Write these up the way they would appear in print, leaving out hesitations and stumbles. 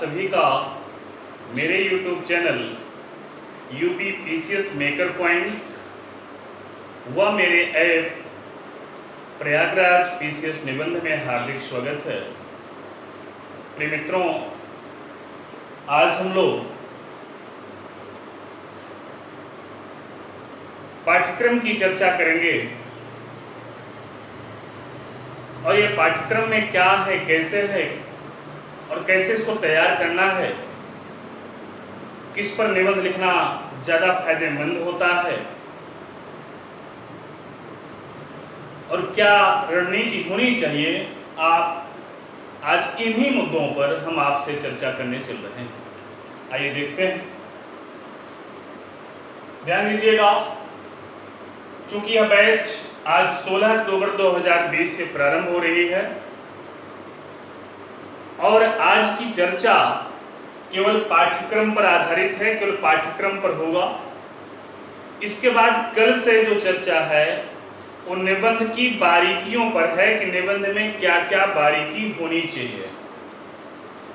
सभी का मेरे YouTube channel UP PCS maker point व मेरे ऐप प्रयागराज पीसीएस निबंध में हार्दिक स्वागत है। प्रिय मित्रों, आज हम लोग पाठ्यक्रम की चर्चा करेंगे और ये पाठ्यक्रम में क्या है, कैसे है और कैसे इसको तैयार करना है, किस पर निबंध लिखना ज़्यादा फायदेमंद होता है और क्या रणनीति होनी चाहिए। आप आज इन्हीं मुद्दों पर हम आपसे चर्चा करने चल रहे हैं। आइए देखते हैं। ध्यान दीजिएगा, चूंकि यह बैच आज 16 अक्टूबर 2020 से प्रारंभ हो रही है और आज की चर्चा केवल पाठ्यक्रम पर आधारित है, केवल पाठ्यक्रम पर होगा। इसके बाद कल से जो चर्चा है वो निबंध की बारीकियों पर है कि निबंध में क्या क्या बारीकी होनी चाहिए,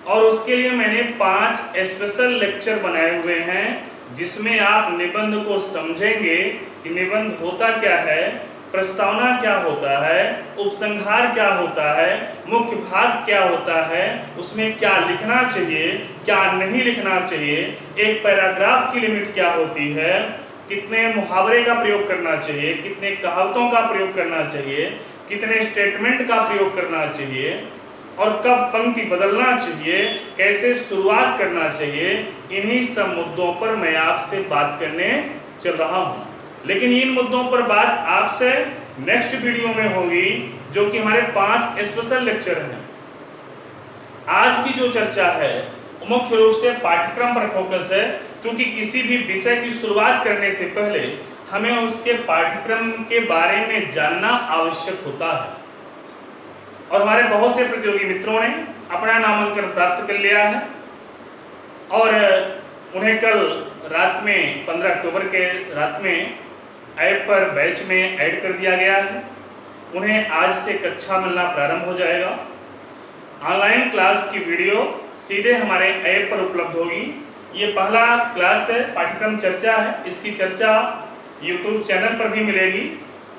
और उसके लिए मैंने 5 स्पेशल लेक्चर बनाए हुए हैं जिसमें आप निबंध को समझेंगे कि निबंध होता क्या है, प्रस्तावना क्या होता है, उपसंहार क्या होता है, मुख्य भाग क्या होता है, उसमें क्या लिखना चाहिए, क्या नहीं लिखना चाहिए, एक पैराग्राफ की लिमिट क्या होती है, कितने मुहावरे का प्रयोग करना चाहिए, कितने कहावतों का प्रयोग करना चाहिए, कितने स्टेटमेंट का प्रयोग करना चाहिए और कब पंक्ति बदलना चाहिए, कैसे शुरुआत करना चाहिए। इन्हीं सब मुद्दों पर मैं आपसे बात करने चल रहा हूँ। लेकिन इन मुद्दों पर बात आपसे नेक्स्ट वीडियो में होगी, जो कि हमारे 5 स्पेशल लेक्चर हैं। आज की जो चर्चा है मुख्य रूप से पाठ्यक्रम पर फोकस है, क्योंकि किसी भी विषय की शुरुआत करने से पहले हमें उसके पाठ्यक्रम के बारे में जानना आवश्यक होता है। और हमारे बहुत से प्रतियोगी मित्रों ने अपना नामांकन प्राप्त कर लिया है और उन्हें कल रात में 15 अक्टूबर के रात में ऐप पर बैच में ऐड कर दिया गया है। उन्हें आज से कक्षा मिलना प्रारंभ हो जाएगा। ऑनलाइन क्लास की वीडियो सीधे हमारे ऐप पर उपलब्ध होगी। ये पहला क्लास है, पाठ्यक्रम चर्चा है। इसकी चर्चा YouTube चैनल पर भी मिलेगी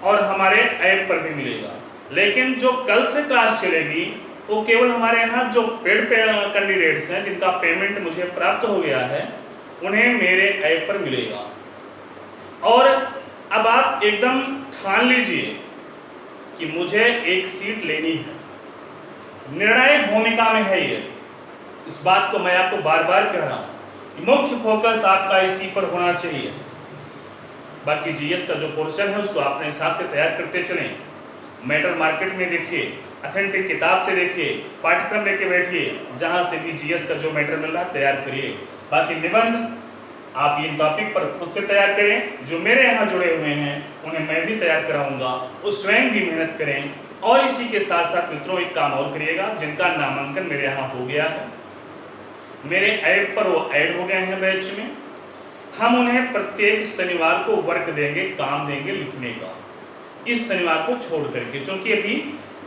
और हमारे ऐप पर भी मिलेगा। लेकिन जो कल से क्लास चलेगी वो केवल हमारे यहाँ जो पेड कैंडिडेट्स हैं, जिनका पेमेंट मुझे प्राप्त हो गया है, उन्हें मेरे ऐप पर मिलेगा। और अब आप एकदम ठान लीजिए कि मुझे एक सीट लेनी है। निर्णायक भूमिका में है ये। इस बात को मैं आपको बार बार कह रहा हूँ कि मुख्य फोकस आपका इसी पर होना चाहिए। बाकी जीएस का जो पोर्शन है उसको अपने हिसाब से तैयार करते चलें। मैटर मार्केट में देखिए, अथेंटिक किताब से देखिए, पाठ्यक्रम लेके बैठिए, जहाँ से भी जीएस का जो मैटर मिल रहा है तैयार करिए। बाकी निबंध आप इन टॉपिक पर खुद से तैयार करें। जो मेरे यहाँ जुड़े हुए हैं उन्हें मैं भी तैयार कराऊंगा, वो स्वयं भी मेहनत करें। और इसी के साथ साथ मित्रों एक काम और करिएगा, जिनका नामांकन मेरे यहाँ हो गया है, मेरे ऐप पर वो ऐड हो गए हैं बैच में, हम उन्हें प्रत्येक शनिवार को वर्क देंगे, काम देंगे लिखने का। इस शनिवार को छोड़ करके, क्योंकि अभी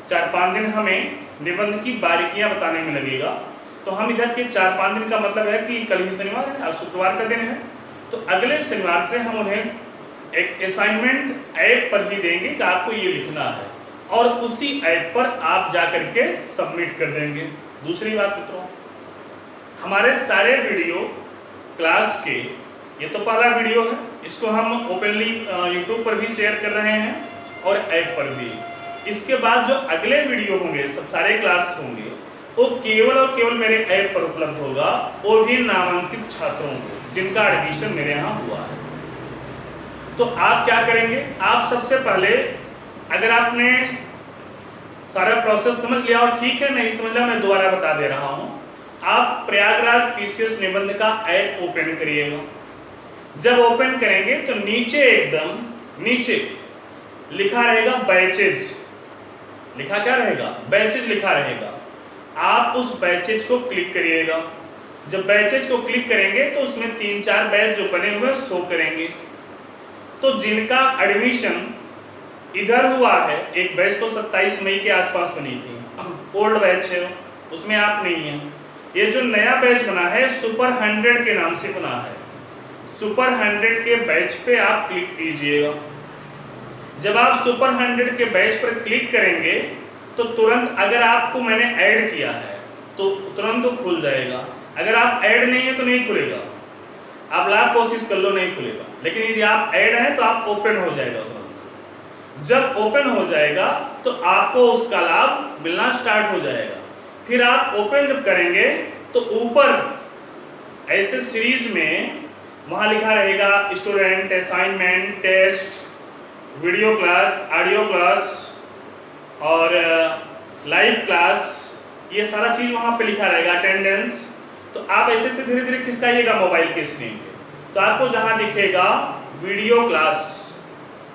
4-5 दिन हमें निबंध की बारीकियां बताने में लगेगा। तो हम इधर के 4-5 दिन का मतलब है कि कल ही शनिवार है, आज शुक्रवार का दिन है, तो अगले शनिवार से हम उन्हें एक असाइनमेंट ऐप पर ही देंगे कि आपको ये लिखना है, और उसी ऐप पर आप जा करके सबमिट कर देंगे। दूसरी बात मित्रों, हमारे सारे वीडियो क्लास के, ये तो पहला वीडियो है, इसको हम ओपनली यूट्यूब पर भी शेयर कर रहे हैं और ऐप पर भी। इसके बाद जो अगले वीडियो होंगे, सब सारे क्लास होंगे, वो केवल और केवल मेरे ऐप पर उपलब्ध होगा, वो भी नामांकित छात्रों को जिनका एडमिशन मेरे यहाँ हुआ है। तो आप क्या करेंगे, आप सबसे पहले, अगर आपने सारा प्रोसेस समझ लिया और ठीक है नहीं समझ लिया, मैं दोबारा बता दे रहा हूँ। आप प्रयागराज पीसीएस निबंध का ऐप ओपन करिएगा। जब ओपन करेंगे तो नीचे, एकदम नीचे लिखा रहेगा बैचेज। लिखा क्या रहेगा? बैचेज लिखा रहेगा। आप उस बैचेज को क्लिक करिएगा। जब बैचेज को क्लिक करेंगे तो उसमें 3-4 बैच जो बने हुए शो करेंगे। तो जिनका एडमिशन इधर हुआ है, एक बैच तो 27 मई के आसपास बनी थी, ओल्ड बैच है, उसमें आप नहीं हैं। ये जो नया बैच बना है सुपर 100 के नाम से बना है। सुपर 100 के बैच पे आप क्लिक कीजिएगा। जब आप सुपर 100 के बैच पर क्लिक करेंगे तो तुरंत, अगर आपको मैंने ऐड किया है तो तुरंत तो खुल जाएगा, अगर आप ऐड नहीं है तो नहीं खुलेगा। आप लाख कोशिश कर लो नहीं खुलेगा, लेकिन यदि आप ऐड है तो आप ओपन हो जाएगा तुरंत। जब ओपन हो जाएगा तो आपको उसका लाभ मिलना स्टार्ट हो जाएगा। फिर आप ओपन जब करेंगे तो ऊपर ऐसे सीरीज में वहाँ लिखा रहेगा student, assignment, test, video class, audio class और लाइव क्लास, ये सारा चीज़ वहाँ पे लिखा रहेगा, अटेंडेंस। तो आप ऐसे से धीरे धीरे खिसकाइएगा मोबाइल के स्क्रीन पे, तो आपको जहाँ दिखेगा वीडियो क्लास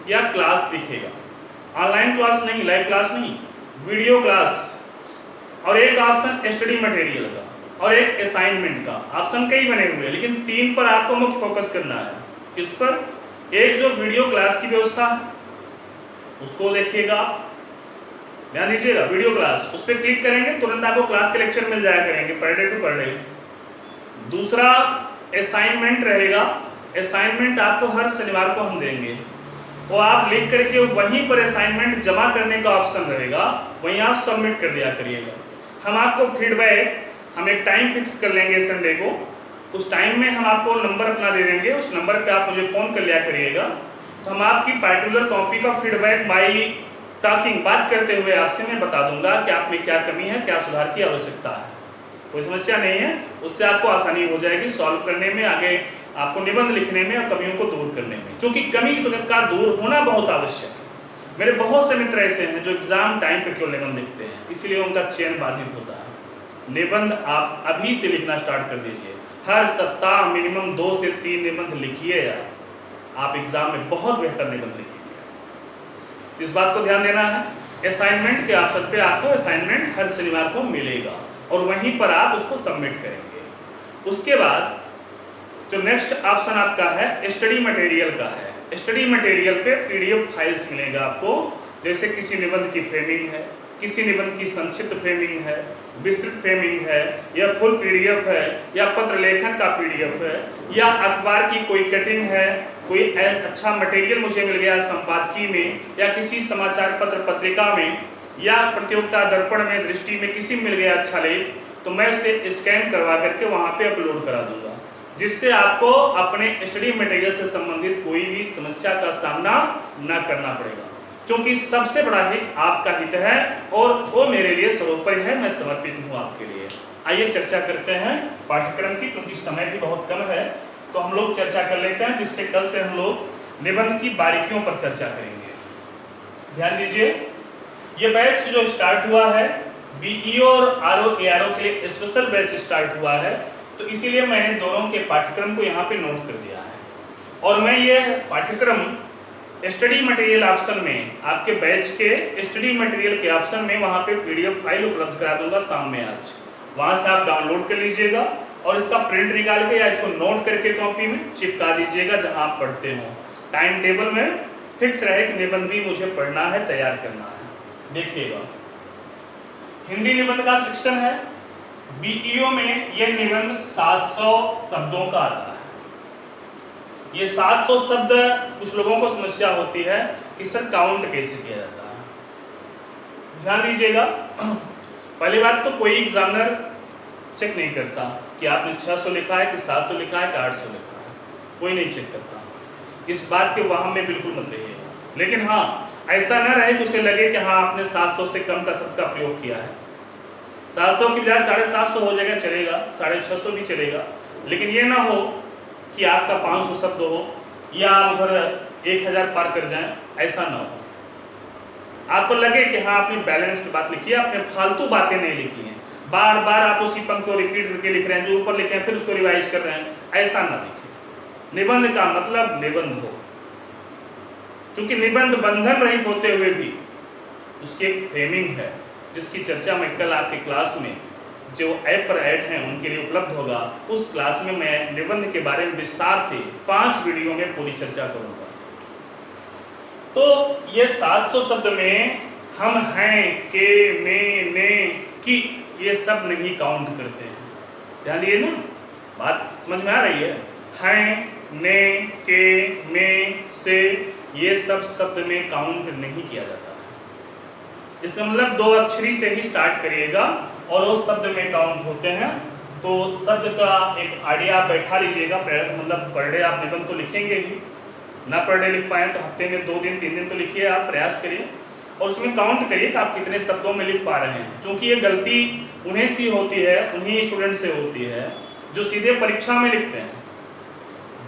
या क्लास दिखेगा, ऑनलाइन क्लास नहीं, लाइव क्लास नहीं, वीडियो क्लास, और एक ऑप्शन स्टडी मटेरियल का और एक असाइनमेंट का। ऑप्शन कई बने हुए हैं लेकिन 3 पर आपको मुख्य फोकस करना है। किस पर? एक जो वीडियो क्लास की व्यवस्था उसको देखिएगा, ध्यान दीजिएगा, वीडियो क्लास, उस पर क्लिक करेंगे तुरंत आपको क्लास के लेक्चर मिल जाया करेंगे per day to per day. दूसरा असाइनमेंट रहेगा, असाइनमेंट आपको हर शनिवार को हम देंगे, वो आप लिख करके वहीं पर असाइनमेंट जमा करने का ऑप्शन रहेगा, वहीं आप सबमिट कर दिया करिएगा। हम आपको फीडबैक, हम एक टाइम फिक्स कर लेंगे संडे को, उस टाइम में हम आपको नंबर अपना दे देंगे, उस नंबर पे आप मुझे फ़ोन कर लिया करिएगा। तो हम आपकी पार्टिकुलर कॉपी का फीडबैक बाई टॉकिंग, बात करते हुए आपसे मैं बता दूंगा कि आप में क्या कमी है, क्या सुधार की आवश्यकता है। कोई समस्या नहीं है, उससे आपको आसानी हो जाएगी सॉल्व करने में, आगे आपको निबंध लिखने में और कमियों को दूर करने में, क्योंकि कमी का दूर होना बहुत आवश्यक है। मेरे बहुत से मित्र ऐसे हैं जो एग्जाम टाइम पे केवल निबंध लिखते हैं, इसलिए उनका चयन बाधित होता है। निबंध आप अभी से लिखना स्टार्ट कर दीजिए, हर सप्ताह मिनिमम 2 से 3 निबंध लिखिए यार, आप एग्जाम में बहुत बेहतर निबंध लिखिए। इस बात को ध्यान देना है। असाइनमेंट के ऑप्शन पे आपको असाइनमेंट हर शनिवार को मिलेगा और वहीं पर आप उसको सबमिट करेंगे। उसके बाद जो नेक्स्ट ऑप्शन आपका है स्टडी मटेरियल का है। स्टडी मटेरियल पे पीडीएफ फाइल्स मिलेगा आपको, जैसे किसी निबंध की फ्रेमिंग है, किसी निबंध की संक्षिप्त फ्रेमिंग है, विस्तृत फ्रेमिंग है, या फुल पीडीएफ है, या पत्र लेखन का पीडीएफ है, या अखबार की कोई कटिंग है, कोई अच्छा मटेरियल मुझे मिल गया संपादकीय में, या किसी समाचार पत्र पत्रिका में, या प्रतियोगिता दर्पण में, दृष्टि में, किसी मिल गया अच्छा लेख, तो मैं उसे स्कैन करवा करके वहाँ पे अपलोड करा दूंगा, जिससे आपको अपने स्टडी मटेरियल से संबंधित कोई भी समस्या का सामना न करना पड़ेगा, क्योंकि सबसे बड़ा हित आपका हित है और वो मेरे लिए सर्वोपरि है, मैं समर्पित हूँ आपके लिए। आइए चर्चा करते हैं पाठ्यक्रम की, क्योंकि समय भी बहुत कम है तो हम लोग चर्चा कर लेते हैं, जिससे कल से हम लोग निबंध की बारीकियों पर चर्चा करेंगे। ध्यान दीजिए, ये बैच जो स्टार्ट हुआ है बीईओ और आरओ एआरओ के लिए स्पेशल बैच स्टार्ट हुआ है, तो इसीलिए मैंने दोनों के पाठ्यक्रम को यहाँ पे नोट कर दिया है। और मैं ये पाठ्यक्रम स्टडी मटेरियल ऑप्शन में, आपके बैच के स्टडी मटेरियल के ऑप्शन में वहाँ पे पीडीएफ फाइल उपलब्ध करा दूंगा शाम में आज, वहाँ से आप डाउनलोड कर लीजिएगा और इसका प्रिंट निकाल के या इसको नोट करके कॉपी में चिपका दीजिएगा जहाँ आप पढ़ते हो। टाइम टेबल में फिक्स रहे कि निबंध भी मुझे पढ़ना है, तैयार करना है। देखिएगा, हिंदी निबंध का सेक्शन है, बीईओ में यह निबंध 700 शब्दों का आता है। ये 700 शब्द, कुछ लोगों को समस्या होती है कि सर काउंट कैसे किया जाता है। ध्यान दीजिएगा, पहली बात तो कोई एग्जामिनर चेक नहीं करता कि आपने 600 लिखा है कि 700 लिखा है कि 800 लिखा है, कोई नहीं चेक करता। इस बात के वहम में बिल्कुल मत रहिएगा, लेकिन हाँ ऐसा ना रहे कि उसे लगे कि हाँ आपने 700 से कम का शब्द का प्रयोग किया है। 700 की बजाय 750 हो जाएगा, चलेगा, 650 भी चलेगा, लेकिन ये ना हो कि आपका 500 शब्द हो या आप उधर 1000 पार कर जाएं, ऐसा ना हो। आपको लगे कि हाँ आपने बैलेंस्ड बात लिखी है, आपने फालतू बातें नहीं लिखी हैं, बार बार आप उसी पंक्ति को रिपीट करके लिख रहे हैं, जो ऊपर लिखे हैं फिर उसको रिवाइज कर रहे हैं, ऐसा ना लिखिए। निबंध का मतलब निबंध हो, क्योंकि निबंध बंधन रहित होते हुए भी उसकी एक फ्रेमिंग है, जिसकी चर्चा मैं कल आपकी क्लास में जो ऐप पर ऐड हैं उनके लिए उपलब्ध होगा। उस क्लास में मैं निबंध के बारे में विस्तार से 5 वीडियो में पूरी चर्चा करूंगा। तो ये 700 शब्द में हम हैं, के, में, ने, की, ये सब नहीं काउंट करते हैं। ध्यान दिए ना, बात समझ में आ रही है। हैं, ने, के, में, से, ये सब शब्द में काउंट नहीं किया जाता है। इसका मतलब 2 अक्षरी से ही स्टार्ट करिएगा और वो शब्द में काउंट होते हैं। तो शब्द का एक आइडिया आप बैठा लीजिएगा, मतलब पर डे आप निबंध तो लिखेंगे ही, ना पर डे लिख पाए तो हफ्ते में 2 दिन 3 दिन तो लिखिए, आप प्रयास करिए और उसमें काउंट करिए कि आप कितने शब्दों में लिख पा रहे हैं। क्योंकि ये गलती उन्हें सी होती है, उन्हीं स्टूडेंट से होती है जो सीधे परीक्षा में लिखते हैं,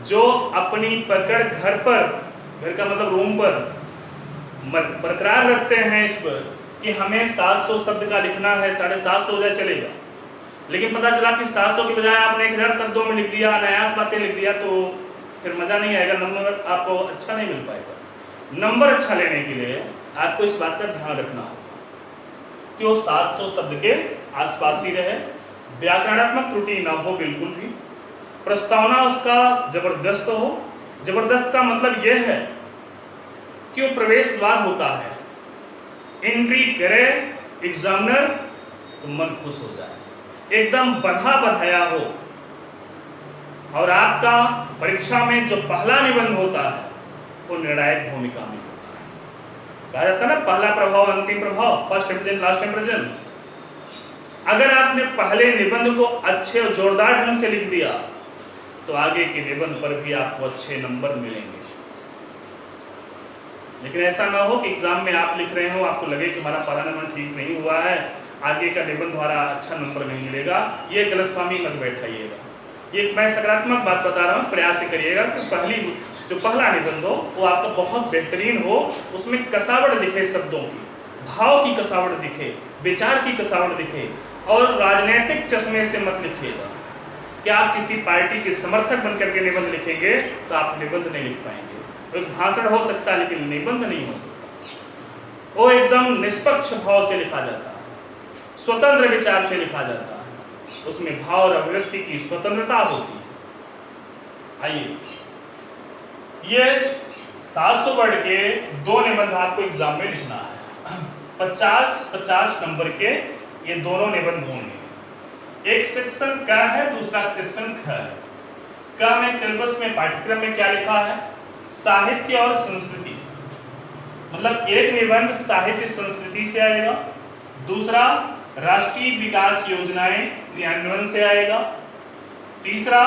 जो अपनी पकड़ घर पर, घर का मतलब रूम पर बरकरार रखते हैं इस पर कि हमें 700 शब्द का लिखना है, 750 हो जाए चलेगा। लेकिन पता चला कि 700 की बजाय आपने 1000 शब्दों में लिख दिया, अनायास बातें लिख दिया, तो फिर मजा नहीं आएगा, नंबर आपको अच्छा नहीं मिल पाएगा। नंबर अच्छा लेने के लिए आपको इस बात का ध्यान रखना होगा कि वो 700 शब्द के आसपास ही रहे, व्याकरणात्मक त्रुटि ना हो बिल्कुल भी, प्रस्तावना उसका जबरदस्त हो। जबरदस्त का मतलब यह है कि वो प्रवेश द्वार होता है, एंट्री करे एग्जामिनर तो मन खुश हो जाए, एकदम बधा बधाया हो। और आपका परीक्षा में जो पहला निबंध होता है वो निर्णायक भूमिका में होता है। कहा जाता है ना, पहला प्रभाव अंतिम प्रभाव, फर्स्ट इंप्रेशन लास्ट इंप्रेशन। अगर आपने पहले निबंध को अच्छे और जोरदार ढंग से लिख दिया तो आगे के निबंध पर भी आपको अच्छे नंबर मिलेंगे। लेकिन ऐसा ना हो कि एग्जाम में आप लिख रहे हो, आपको लगे कि हमारा पहला नंबर ठीक नहीं हुआ है, आगे का निबंध हमारा अच्छा नंबर नहीं मिलेगा। ये गलतफहमी मत बैठाइएगा। ये मैं सकारात्मक बात बता रहा हूँ, प्रयास करिएगा कि जो पहला निबंध हो वो आपका बहुत बेहतरीन हो, उसमें कसावट दिखे, शब्दों की भाव की कसावट दिखे, विचार की कसावट दिखे। और राजनीतिक चश्मे से मत लिखिएगा कि आप किसी पार्टी के समर्थक बनकर के निबंध लिखेंगे तो आप निबंध नहीं लिख पाएंगे। एक भाषण हो सकता है लेकिन निबंध नहीं हो सकता। वो एकदम निष्पक्ष भाव से लिखा जाता है, स्वतंत्र विचार से लिखा जाता है, उसमें भाव और अभिव्यक्ति की स्वतंत्रता होती है। आइए, ये 700 वर्ड के 2 निबंध आपको एग्जाम में लिखना है। 50-50 नंबर के ये दोनों निबंध होंगे। एक सेक्शन क है, दूसरा सेक्शन ख है। क में सिलेबस में पाठ्यक्रम में क्या लिखा है, साहित्य और संस्कृति, मतलब एक निबंध साहित्य संस्कृति से आएगा, दूसरा राष्ट्रीय विकास योजनाएं क्रियान्वयन से आएगा, तीसरा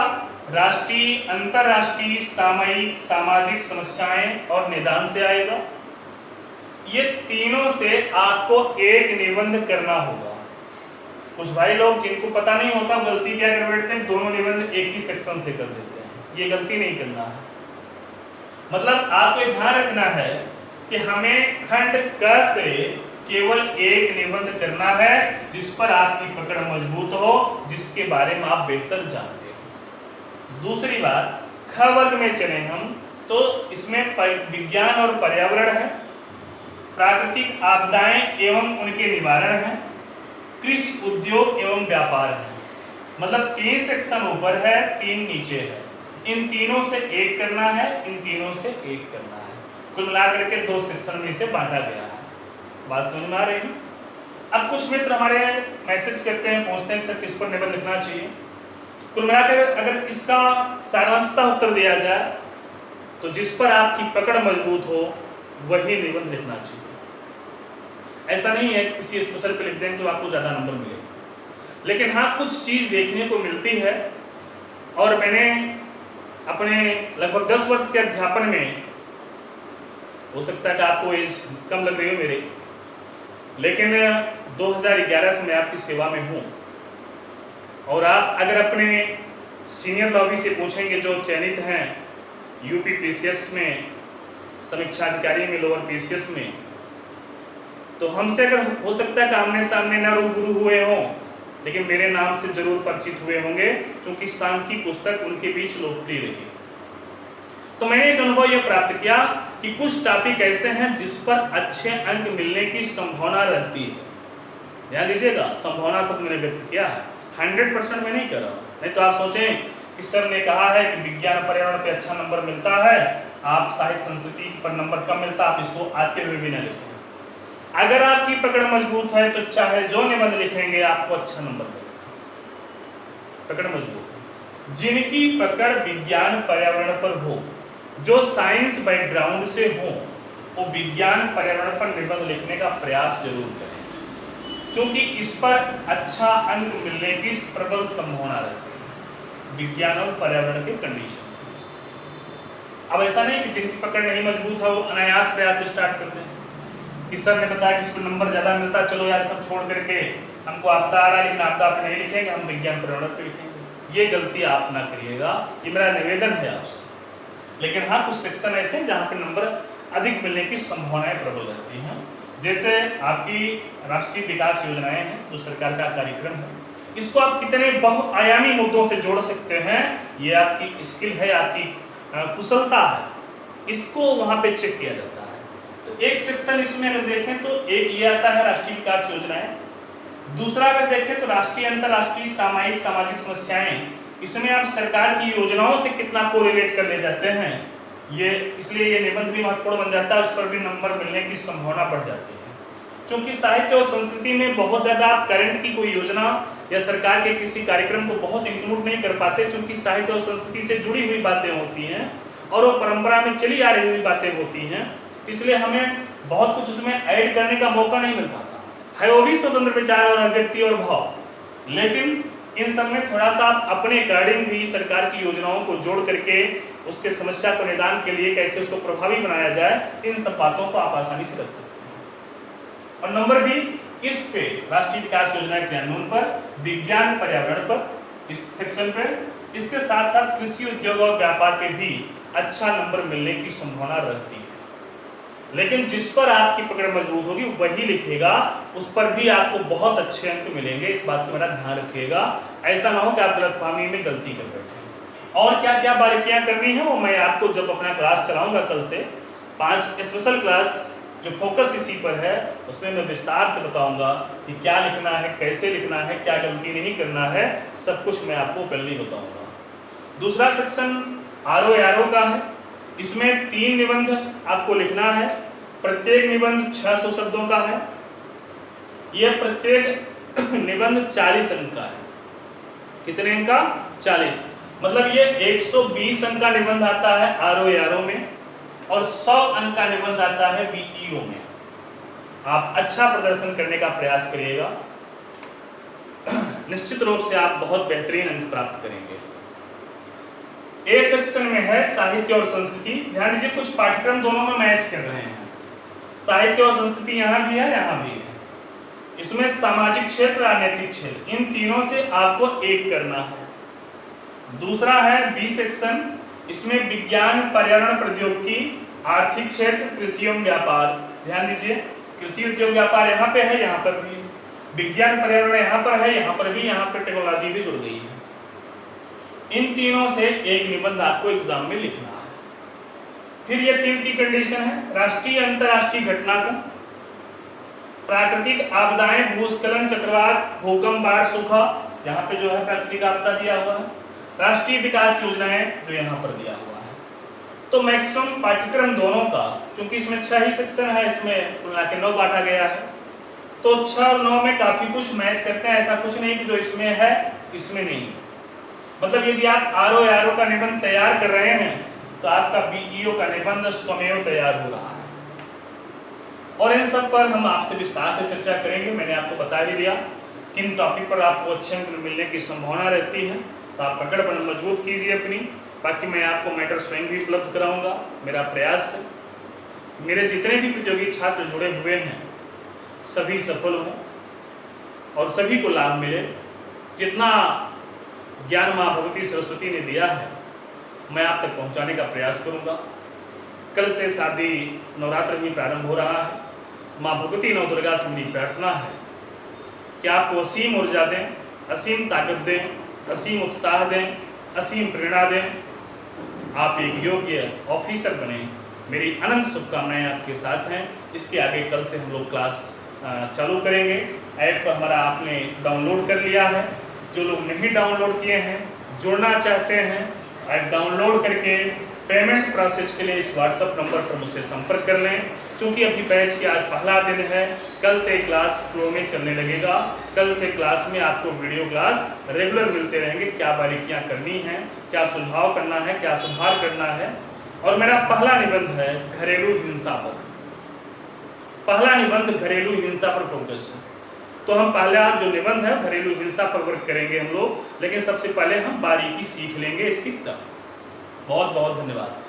राष्ट्रीय अंतरराष्ट्रीय सामयिक सामाजिक समस्याएं और निदान से आएगा। ये तीनों से आपको एक निबंध करना होगा। कुछ भाई लोग जिनको पता नहीं होता गलती क्या कर बैठते हैं, दोनों निबंध एक ही सेक्शन से कर देते हैं। ये गलती नहीं करना है। मतलब आपको ध्यान रखना है कि हमें खंड क से केवल एक निबंध करना है जिस पर आपकी पकड़ मजबूत हो, जिसके बारे में आप बेहतर जानते हो। दूसरी बात, ख वर्ग में चले हम तो इसमें विज्ञान और पर्यावरण है, प्राकृतिक आपदाएं एवं उनके निवारण है, कृषि उद्योग एवं व्यापार है। मतलब 3 सेक्शन ऊपर है, 3 नीचे है। इन तीनों से एक करना है, इन तीनों से एक करना है। कुल मिलाकर के 2 सेक्शन में से बांटा गया है। बात समझ में आ रही है? अब कुछ मित्र हमारे मैसेज करते हैं, पूछते हैं सर किस पर निबंध लिखना चाहिए। कुल मिलाकर अगर इसका सारांशतः उत्तर दिया जाए तो जिस पर आपकी पकड़ मजबूत हो वही निबंध लिखना चाहिए। ऐसा नहीं है किसी स्पेशल पे लिख देंगे तो आपको ज़्यादा नंबर मिलेगा। लेकिन हाँ, कुछ चीज़ देखने को मिलती है और मैंने अपने लगभग 10 वर्ष के अध्यापन में, हो सकता है कि आपको एज कम लग रही हो मेरे, लेकिन 2011 से मैं आपकी सेवा में हूँ। और आप अगर अपने सीनियर लॉबी से पूछेंगे जो चयनित हैं यूपी पीसीएस में, समीक्षा अधिकारी में, लोअर पीसीएस में, तो हमसे अगर हो सकता है कि आमने सामने न रूबरू हुए हों लेकिन मेरे नाम से जरूर परिचित हुए होंगे, क्योंकि शाम की पुस्तक उनके बीच लोकप्रिय रही। तो मैंने एक अनुभव यह प्राप्त किया कि कुछ टॉपिक ऐसे हैं जिस पर अच्छे अंक मिलने की संभावना रहती है। ध्यान दीजिएगा, संभावना शब्द मैंने व्यक्त किया है, 100% मैं नहीं कर रहा। नहीं तो आप सोचें कि सर ने कहा है कि विज्ञान पर्यावरण पे अच्छा नंबर मिलता है, आप साहित्य संस्कृति पर नंबर कम मिलता, आप इसको आते हुए भी ना लिखें। अगर आपकी पकड़ मजबूत है तो चाहे जो निबंध लिखेंगे आपको अच्छा नंबर मिलेगा। पकड़ मजबूत है। जिनकी पकड़ विज्ञान पर्यावरण पर हो, जो साइंस बैकग्राउंड से हो, वो विज्ञान पर्यावरण पर निबंध लिखने का प्रयास जरूर करें, क्योंकि इस पर अच्छा अंक मिलने की प्रबल संभावना रहती है विज्ञान और पर्यावरण के कंडीशन। अब ऐसा नहीं कि जिनकी पकड़ नहीं मजबूत है वो अनायास प्रयास स्टार्ट करते हैं कि सर ने बताया कि इसको नंबर ज्यादा मिलता, चलो यार सब छोड़ करके हमको आपदा आ रहा है लेकिन आपदा पे नहीं लिखेंगे, हम विज्ञान पर्यावरण पे लिखेंगे। ये गलती आप ना करिएगा, ये मेरा निवेदन है आपसे। लेकिन हाँ, कुछ सेक्शन ऐसे हैं जहाँ पे नंबर अधिक मिलने की संभावनाएं प्रबल रहती हैं। जैसे आपकी राष्ट्रीय विकास योजनाएं हैं, जो सरकार का कार्यक्रम है, इसको आप कितने बहुआयामी मुद्दों से जोड़ सकते हैं, ये आपकी स्किल है, आपकी कुशलता है, इसको वहाँ पे चेक किया जाता है। तो एक सेक्शन इसमें अगर देखें तो एक ये आता है राष्ट्रीय विकास योजनाएं, दूसरा अगर देखें तो राष्ट्रीय अंतर्राष्ट्रीय सामायिक सामाजिक समस्याएं, इसमें आप सरकार की योजनाओं से कितना कोरिलेट कर ले जाते हैं, ये इसलिए ये निबंध भी महत्वपूर्ण बन जाता है, उस पर भी नंबर मिलने की संभावना बढ़ जाती है। क्योंकि साहित्य और संस्कृति में बहुत ज़्यादा आप करंट की कोई योजना या सरकार के किसी कार्यक्रम को बहुत इंक्लूड नहीं कर पाते, क्योंकि साहित्य और संस्कृति से जुड़ी हुई बातें होती हैं और वो परंपरा में चली आ रही हुई बातें होती हैं, इसलिए हमें बहुत कुछ उसमें ऐड करने का मौका नहीं मिल पाता है। वो भी स्वतंत्र विचार और अभिव्यक्ति और भाव, लेकिन इन सब में थोड़ा सा आप अपने अकॉर्डिंग भी सरकार की योजनाओं को जोड़ करके उसके समस्या को निदान के लिए कैसे उसको प्रभावी बनाया जाए, इन सब बातों को आप आसानी से रख सकते हैं। और नंबर भी इस पे राष्ट्रीय विकास योजना क्रियान्वयन पर, विज्ञान पर्यावरण पर, इस सेक्शन पे, इसके साथ साथ कृषि उद्योग और व्यापार पे भी अच्छा नंबर मिलने की संभावना रहती है। लेकिन जिस पर आपकी पकड़ मजबूत होगी वही लिखेगा, उस पर भी आपको बहुत अच्छे अंक मिलेंगे, इस बात को मेरा ध्यान रखिएगा। ऐसा ना हो कि आप गलतफहमी में गलती कर बैठे। और क्या क्या बारीकियां करनी है वो मैं आपको जब अपना क्लास चलाऊंगा कल से, 5 स्पेशल क्लास जो फोकस इसी पर है, उसमें मैं विस्तार से बताऊंगा कि क्या लिखना है, कैसे लिखना है, क्या गलती नहीं करना है, सब कुछ मैं आपको कल ही बताऊंगा। दूसरा सेक्शन आरओ का है, इसमें 3 निबंध आपको लिखना है, प्रत्येक निबंध 600 शब्दों का है। यह प्रत्येक निबंध 40 अंक का है। कितने अंक का? 40। मतलब ये 120 अंक का निबंध आता है आरओ में और 100 अंक का निबंध आता है बीईओ में। आप अच्छा प्रदर्शन करने का प्रयास करिएगा, निश्चित रूप से आप बहुत बेहतरीन अंक प्राप्त करेंगे। ए सेक्शन में है साहित्य और संस्कृति। ध्यान दीजिए, कुछ पाठ्यक्रम दोनों में मैच कर रहे हैं, साहित्य और संस्कृति यहाँ भी है, यहाँ भी है। इसमें सामाजिक क्षेत्र, राजनीतिक क्षेत्र, इन तीनों से आपको एक करना है। दूसरा है बी सेक्शन, इसमें विज्ञान पर्यावरण प्रौद्योगिकी, आर्थिक क्षेत्र, कृषि एवं व्यापार। ध्यान दीजिए, कृषि उद्योग व्यापार यहाँ पे है, यहाँ पर भी विज्ञान पर्यावरण यहाँ पर है, यहाँ पर भी, यहाँ पर टेक्नोलॉजी भी जुड़ गई है। इन तीनों से एक निबंध आपको एग्जाम में लिखना है। फिर ये 3 की कंडीशन है, राष्ट्रीय अंतरराष्ट्रीय घटनाक्रम, प्राकृतिक आपदाएं, भूस्खलन, चक्रवात, भूकंप, बाढ़, सूखा, यहाँ पे जो है प्राकृतिक आपदा दिया हुआ है, राष्ट्रीय विकास योजनाएं जो यहाँ पर दिया हुआ है। तो मैक्सिमम पाठ्यक्रम दोनों का, चूंकि इसमें 6 ही सेक्शन है, इसमें मिला के 9 बांटा गया है, तो 6 और 9 में काफी कुछ मैच करते हैं। ऐसा कुछ नहीं कि जो इसमें है इसमें नहीं है। मतलब यदि आप आरओ का निबंध तैयार कर रहे हैं तो आपका बीईओ का निबंध स्वमेव तैयार हो रहा है। और इन सब पर हम आपसे विस्तार से चर्चा करेंगे। मैंने आपको बता ही दिया किन टॉपिक पर आपको अच्छे अंक मिलने की संभावना रहती है, तो आप पकड़ पर मजबूत कीजिए अपनी। बाकी मैं आपको मैटर स्वयं भी उपलब्ध कराऊंगा। मेरा प्रयास है मेरे जितने भी प्रतियोगी छात्र जुड़े हुए हैं सभी सफल हों और सभी को लाभ मिले। जितना ज्ञान माँ भगवती सरस्वती ने दिया है मैं आप तक पहुंचाने का प्रयास करूंगा। कल से शादी नवरात्र भी प्रारंभ हो रहा है। माँ भगवती नव दुर्गा से मेरी प्रार्थना है कि आपको असीम ऊर्जा दें, असीम ताकत दें, असीम उत्साह दें, असीम प्रेरणा दें, आप एक योग्य ऑफिसर बने। मेरी अनंत शुभकामनाएं आपके साथ हैं। इसके आगे कल से हम लोग क्लास चालू करेंगे। ऐप हमारा आपने डाउनलोड कर लिया है। जो लोग नहीं डाउनलोड किए हैं, जुड़ना चाहते हैं, डाउनलोड करके पेमेंट प्रोसेस के लिए इस व्हाट्सएप नंबर पर मुझसे संपर्क कर लें। क्योंकि अभी बैच की आज पहला दिन है, कल से क्लास फ्लो में चलने लगेगा। कल से क्लास में आपको वीडियो क्लास रेगुलर मिलते रहेंगे, क्या बारीकियां करनी है, क्या सुझाव करना है, क्या सुधार करना है। और मेरा पहला निबंध है घरेलू हिंसा पर। पहला निबंध घरेलू हिंसा पर फोकस है। तो हम पहला जो निबंध है घरेलू हिंसा पर वर्क करेंगे हम लोग, लेकिन सबसे पहले हम बारीकी सीख लेंगे इसकी तरफ। बहुत बहुत धन्यवाद।